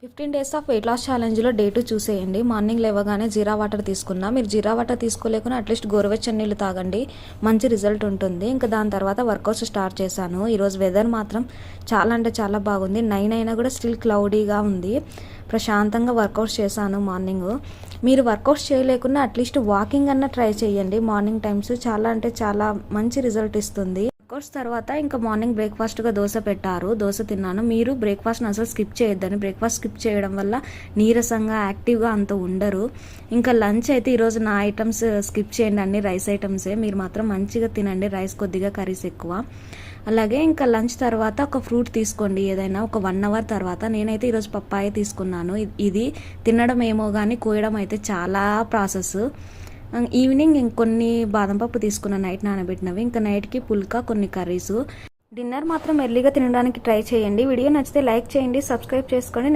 15 days of weight loss ఛాలెంజ్లో day 2 చూసేయండి. Morning లేవగానే జీరా వాటర్ తీసుకున్నా. మీరు జీరా వాటర్ తీసుకోలేకున్నా అట్లీస్ట్ గోరువెచ్చని నీళ్ళు తాగండి, మంచి రిజల్ట్ ఉంటుంది. ఇంకా దాని తర్వాత వర్కౌట్స్ స్టార్ట్ చేశాను. ఈరోజు వెదర్ మాత్రం చాలా అంటే చాలా బాగుంది. 9 అయినా కూడా స్టిల్ క్లౌడీగా ఉంది. ప్రశాంతంగా వర్కౌట్స్ చేశాను మార్నింగ్. మీరు వర్కౌట్స్ చేయలేకున్నా అట్లీస్ట్ వాకింగ్ అన్న ట్రై చేయండి. మార్నింగ్ టైమ్స్ చాలా అంటే చాలా మంచి రిజల్ట్ ఇస్తుంది. వర్కౌట్స్ తర్వాత ఇంకా మార్నింగ్ బ్రేక్ఫాస్ట్గా దోశ పెట్టారు, దోశ తిన్నాను. మీరు బ్రేక్ఫాస్ట్ని అసలు స్కిప్ చేయొద్దని. బ్రేక్ఫాస్ట్ స్కిప్ చేయడం వల్ల నీరసంగా యాక్టివ్గా అంత ఉండరు. ఇంకా లంచ్ అయితే ఈరోజు నా ఐటమ్స్ స్కిప్ చేయండి, అన్ని రైస్ ఐటమ్సే. మీరు మాత్రం మంచిగా తినండి, రైస్ కొద్దిగా కర్రీస్ ఎక్కువ. అలాగే ఇంకా లంచ్ తర్వాత ఒక ఫ్రూట్ తీసుకోండి ఏదైనా, ఒక 1 అవర్ తర్వాత. నేనైతే ఈరోజు పప్పాయ తీసుకున్నాను. ఇది తినడం ఏమో కానీ కోయడం అయితే చాలా ప్రాసెస్. ఈవినింగ్ ఇంకొన్ని బాదం పప్పు తీసుకున్నాను, నైట్ నానబెట్టినవి. ఇంకా నైట్కి పుల్కా, కొన్ని కర్రీస్. డిన్నర్ మాత్రం ఎర్లీగా తినడానికి ట్రై చేయండి. వీడియో నచ్చితే లైక్ చేయండి, సబ్స్క్రైబ్ చేసుకోండి.